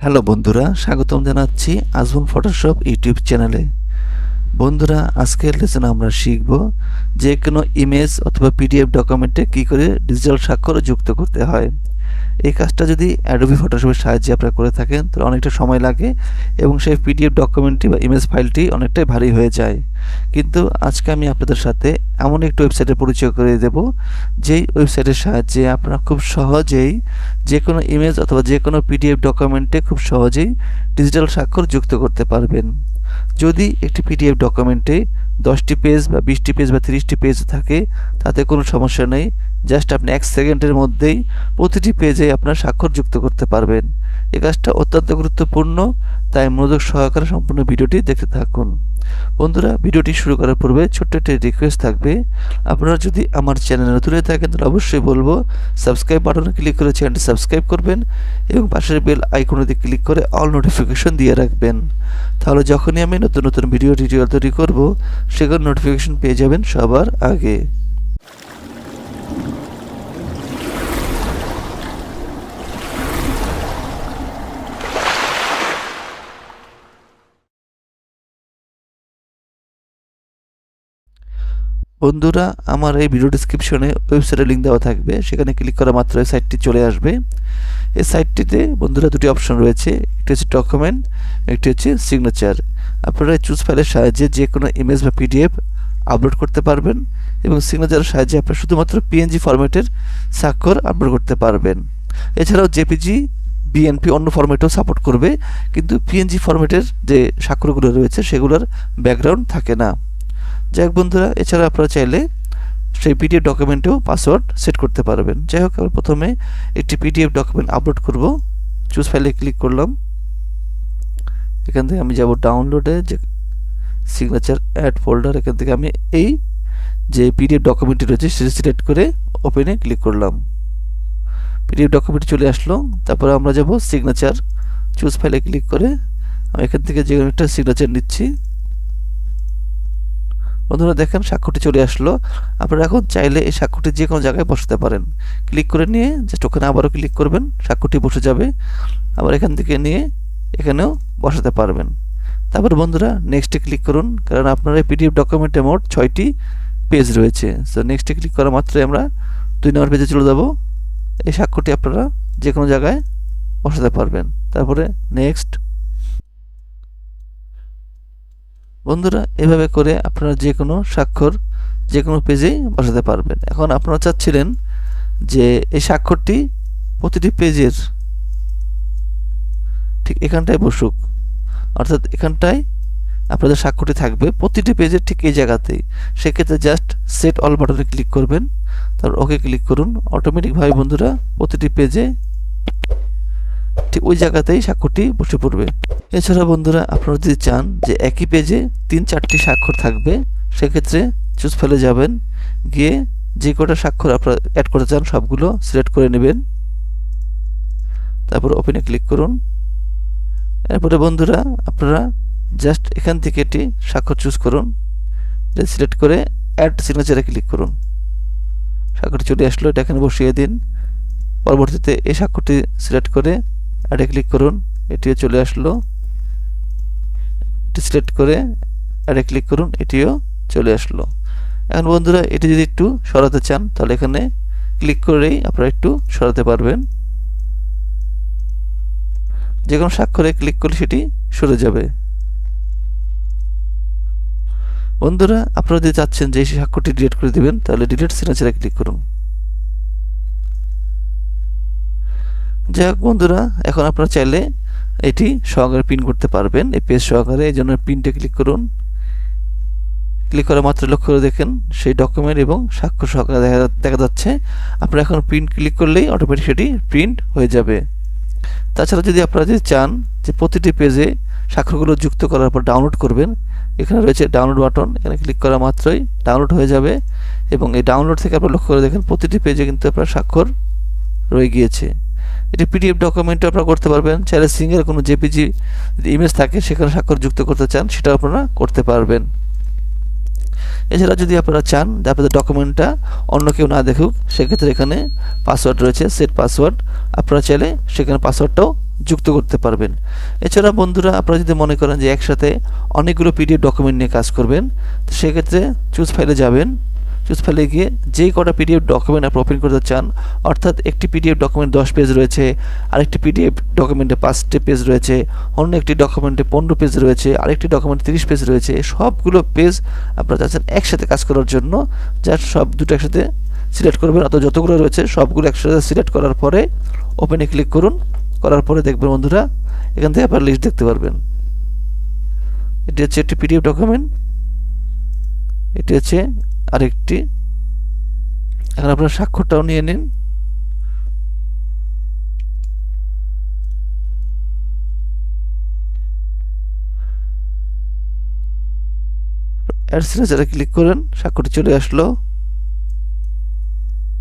Hello বন্ধুরা, স্বাগতম জানাচ্ছি আজমল ফটোশপ ইউটিউব চ্যানেলে। বন্ধুরা, আজকের লেসনে আমরা শিখব যে কোনো ইমেজ অথবা পিডিএফ ডকুমেন্টে কী করে ডিজিটাল স্বাক্ষর যুক্ত করতে হয়। এই কাজটা যদি অ্যাডোবি ফটোশপের সাহায্যে আপনারা করে থাকেন তাহলে অনেকটা সময় লাগে এবং সেই পিডিএফ ডকুমেন্টটি বা ইমেজ ফাইলটি অনেকটাই ভারী হয়ে যায়। কিন্তু আজকে আমি আপনাদের সাথে এমন একটি ওয়েবসাইটের পরিচয় করে দেব, যেই ওয়েবসাইটের সাহায্যে আপনারা খুব সহজেই যে কোনো ইমেজ অথবা যে কোনো পিডিএফ ডকুমেন্টে খুব সহজেই ডিজিটাল স্বাক্ষর যুক্ত করতে পারবেন। যদি একটি পিডিএফ ডকুমেন্টে 10টি পেজ বা 20টি পেজ বা 30টি পেজ থাকে, তাতে কোনো সমস্যা নেই। জাস্ট আপনি 1 সেকেন্ডের মধ্যেই প্রতিটি পেজে আপনার স্বাক্ষর যুক্ত করতে পারবেন। এই কাজটা অত্যন্ত গুরুত্বপূর্ণ, তাই মনোযোগ সহকারে সম্পূর্ণ ভিডিওটি দেখতে থাকুন। বন্ধুরা, ভিডিওটি শুরু করার পূর্বে ছোট্ট একটি রিকোয়েস্ট থাকবে। আপনারা যদি আমার চ্যানেলে নতুন হয়ে থাকেন তাহলে অবশ্যই বলবো সাবস্ক্রাইব বাটনে ক্লিক করে চ্যানেলটি সাবস্ক্রাইব করবেন এবং পাশের বেল আইকনেতে ক্লিক করে অল নোটিফিকেশন দিয়ে রাখবেন। তাহলে যখনই আমি নতুন নতুন ভিডিও টিউটোরিয়াল তৈরি করব, সেগুলোর নোটিফিকেশন পেয়ে যাবেন সবার আগে। বন্ধুরা, আমার এই ভিডিও ডিসক্রিপশনে ওয়েবসাইটের লিঙ্ক দেওয়া থাকবে, সেখানে ক্লিক করা মাত্র এই সাইটটি চলে আসবে। এই সাইটটিতে বন্ধুরা দুটি অপশন রয়েছে, একটি হচ্ছে ডকুমেন্ট, একটি হচ্ছে সিগনেচার। আপনারা চুজ ফাইলের সাহায্যে যে কোনো ইমেজ বা পিডিএফ আপলোড করতে পারবেন এবং সিগনেচারের সাহায্যে আপনারা শুধুমাত্র পিএনজি ফরম্যাটের স্বাক্ষর আপলোড করতে পারবেন। এছাড়াও জেপিজি, বিএনপি অন্য ফরম্যাটেও সাপোর্ট করবে, কিন্তু পিএনজি ফরম্যাটের যে স্বাক্ষরগুলো রয়েছে সেগুলোর ব্যাকগ্রাউন্ড থাকে না। যাই হোক বন্ধুরা, এছাড়া আপনারা চাইলে সেই পিডিএফ ডকুমেন্টেও পাসওয়ার্ড সেট করতে পারবেন। যাই হোক, আমি প্রথমে একটি পিডিএফ ডকুমেন্ট আপলোড করব। চুজ ফাইলে ক্লিক করলাম। এখান থেকে আমি যাব ডাউনলোডে, যে সিগনেচার অ্যাড ফোল্ডার, এখান থেকে আমি এই যে পিডিএফ ডকুমেন্টটি রয়েছে সেটা সিলেক্ট করে ওপেনে ক্লিক করলাম। পিডিএফ ডকুমেন্ট চলে আসলো। তারপরে আমরা যাব সিগনেচার। চুজ ফাইলে ক্লিক করে আমি এখান থেকে যে কোনো একটা সিগনেচার নিচ্ছি। বন্ধুরা দেখেন, স্বাক্ষরটি চলে আসলো। আপনারা এখন চাইলে এই স্বাক্ষরটি যে কোনো জায়গায় বসাতে পারেন। ক্লিক করে নিয়ে জাস্ট ওখানে আবারও ক্লিক করবেন, স্বাক্ষরটি বসে যাবে। আবার এখান থেকে নিয়ে এখানেও বসাতে পারবেন। তারপর বন্ধুরা নেক্সটে ক্লিক করুন, কারণ আপনার এই পিডিএফ ডকুমেন্টে মোট 6টি পেজ রয়েছে। সো নেক্সটে ক্লিক করা মাত্রই আমরা 2 নম্বর পেজে চলে যাব। এই স্বাক্ষরটি আপনারা যে কোনো জায়গায় বসাতে পারবেন। তারপরে নেক্সট। বন্ধুরা, এভাবে করে আপনারা যে কোনো স্বাক্ষর যে কোনো পেজেই বসাতে পারবেন। এখন আপনারা চাচ্ছিলেন যে এই স্বাক্ষরটি প্রতিটি পেজের ঠিক এখানটায় বসুক, অর্থাৎ এখানটায় আপনাদের স্বাক্ষরটি থাকবে প্রতিটি পেজের ঠিক এই জায়গাতেই। সেক্ষেত্রে জাস্ট সেট অল বাটনে ক্লিক করবেন, তারপর ওকে ক্লিক করুন। অটোমেটিকভাবে বন্ধুরা প্রতিটি পেজে ঠিক ওই জায়গাতেই স্বাক্ষরটি বসে পড়বে। এছাড়া বন্ধুরা, আপনারা যদি চান যে একই পেজে 3-4টি স্বাক্ষর থাকবে, সেক্ষেত্রে চুজ ফাইলে যাবেন, গিয়ে যে কটা স্বাক্ষর আপনারা অ্যাড করতে চান সবগুলো সিলেক্ট করে নেবেন। তারপর ওপেনে ক্লিক করুন। এরপরে বন্ধুরা আপনারা জাস্ট এখান থেকে একটি স্বাক্ষর চুজ করুন, এটা সিলেক্ট করে অ্যাড সিগনেচারে ক্লিক করুন। স্বাক্ষরটি চলে আসলো, এটা এখানে বসিয়ে দিন। পরবর্তীতে এই স্বাক্ষরটি সিলেক্ট করে অ্যাডে ক্লিক করুন, এটিও চলে আসলো। এটি সিলেক্ট করে অ্যাডে ক্লিক করুন, এটিও চলে আসলো। এখন বন্ধুরা এটি যদি একটু সরাতে চান তাহলে এখানে ক্লিক করেই আপনারা একটু সরাতে পারবেন। যে কোনো স্বাক্ষরে ক্লিক করলে সেটি সরে যাবে। বন্ধুরা, আপনারা যদি চাচ্ছেন যে এই স্বাক্ষরটি ডিলিট করে দিবেন তাহলে ডিলিট সিগনেচারে ক্লিক করুন। যাই হোক বন্ধুরা, এখন আপনারা চাইলে এটি সহকারে প্রিন্ট করতে পারবেন, এই পেজ সহকারে। এই জন্য প্রিন্টে ক্লিক করুন। ক্লিক করা মাত্র লক্ষ্য করে দেখেন সেই ডকুমেন্ট এবং স্বাক্ষর সহকারে দেখা যাচ্ছে। আপনারা এখন প্রিন্ট ক্লিক করলেই অটোমেটিক সেটি প্রিন্ট হয়ে যাবে। তাছাড়া যদি আপনারা চান যে প্রতিটি পেজে স্বাক্ষরগুলো যুক্ত করার পর ডাউনলোড করবেন, এখানে রয়েছে ডাউনলোড বাটন, এখানে ক্লিক করা মাত্রই ডাউনলোড হয়ে যাবে। এবং এই ডাউনলোড থেকে আপনারা লক্ষ্য করে দেখেন প্রতিটি পেজে কিন্তু আপনার স্বাক্ষর রয়ে গিয়েছে। এটি পিডিএফ ডকুমেন্টও আপনারা করতে পারবেন। চাইলে সিঙ্গেল কোনো জেপিজি ইমেজ থাকে সেখানে স্বাক্ষর যুক্ত করতে চান, সেটাও আপনারা করতে পারবেন। এছাড়া যদি আপনারা চান যে আপনাদের ডকুমেন্টটা অন্য কেউ না দেখুক, সেক্ষেত্রে এখানে পাসওয়ার্ড রয়েছে, সেট পাসওয়ার্ড। আপনারা চাইলে সেখানে পাসওয়ার্ডটাও যুক্ত করতে পারবেন। এছাড়া বন্ধুরা, আপনারা যদি মনে করেন যে একসাথে অনেকগুলো পিডিএফ ডকুমেন্ট নিয়ে কাজ করবেন, তো সেক্ষেত্রে চুজ ফাইলে যাবেন। চুজ ফাইলে গিয়ে যেই কটা পিডিএফ ডকুমেন্ট আপনি ওপেন করতে চান, অর্থাৎ একটি পিডিএফ ডকুমেন্ট 10 পেজ রয়েছে, আরেকটি পিডিএফ ডকুমেন্টে 5টি পেজ রয়েছে, অন্য একটি ডকুমেন্টে 15 পেজ রয়েছে, আরেকটি ডকুমেন্টে 30 পেজ রয়েছে, সবগুলো পেজ আপনারা চাচ্ছেন একসাথে কাজ করার জন্য। জাস্ট সব দুটো একসাথে সিলেক্ট করবেন, অথবা যতগুলো রয়েছে সবগুলো একসাথে সিলেক্ট করার পরে ওপেনে ক্লিক করুন। করার পরে দেখবেন বন্ধুরা, এখান থেকে আপনারা লিস্ট দেখতে পারবেন। এটি হচ্ছে একটি পিডিএফ ডকুমেন্ট, এটি হচ্ছে আরেকটি। এখন আপনারা স্বাক্ষরটাও নিয়ে নিন। অ্যাড সিগনেচারে ক্লিক করেন, স্বাক্ষরটি চলে আসলো।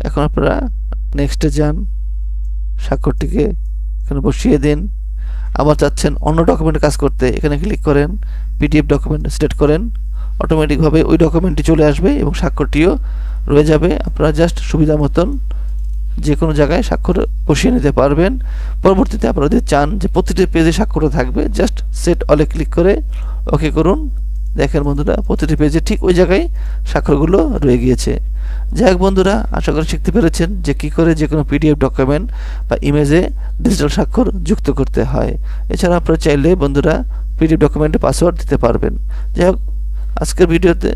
এখন আপনারা নেক্সটে যান, স্বাক্ষরটিকে এখানে বসিয়ে দিন। আবার চাচ্ছেন অন্য ডকুমেন্টে কাজ করতে, এখানে ক্লিক করেন, পিডিএফ ডকুমেন্ট সিলেক্ট করেন। অটোমেটিকভাবে ওই ডকুমেন্টটি চলে আসবে এবং স্বাক্ষরটিও রয়ে যাবে। আপনারা জাস্ট সুবিধা মতন যে কোনো জায়গায় স্বাক্ষর বসিয়ে নিতে পারবেন। পরবর্তীতে আপনারা যদি চান যে প্রতিটি পেজে স্বাক্ষর থাকবে, জাস্ট সেট অলে ক্লিক করে ওকে করুন। দেখেন বন্ধুরা, প্রতিটি পেজে ঠিক ওই জায়গায় স্বাক্ষরগুলো রয়ে গিয়েছে। যাই হোক বন্ধুরা, আশা করি শিখতে পেরেছেন যে কী করে যে কোনো পিডিএফ ডকুমেন্ট বা ইমেজে ডিজিটাল স্বাক্ষর যুক্ত করতে হয়। এছাড়া আপনারা চাইলে বন্ধুরা পিডিএফ ডকুমেন্টে পাসওয়ার্ড দিতে পারবেন। যাই হোক, আজকের ভিডিওতে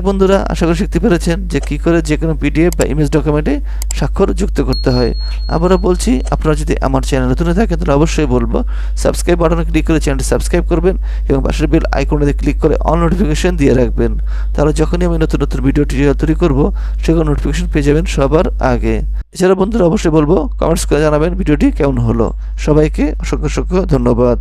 বন্ধুরা, আশা করি শিখতে পেরেছেন যে কী করে যে কোনো পিডিএফ বা ইমেজ ডকুমেন্টে স্বাক্ষর যুক্ত করতে হয়। আবারও বলছি, আপনারা যদি আমার চ্যানেল নতুন থাকেন তাহলে অবশ্যই বলবো সাবস্ক্রাইব বাটনে ক্লিক করে চ্যানেলটি সাবস্ক্রাইব করবেন এবং পাশের বেল আইকনে ক্লিক করে অল নোটিফিকেশন দিয়ে রাখবেন। তাহলে যখনই আমি নতুন নতুন ভিডিও টিউটোরিয়াল তৈরি করবো, সেগুলো নোটিফিকেশন পেয়ে যাবেন সবার আগে। এছাড়া বন্ধুরা অবশ্যই বলবো কমেন্টস করে জানাবেন ভিডিওটি কেমন হলো। সবাইকে অসংখ্য ধন্যবাদ।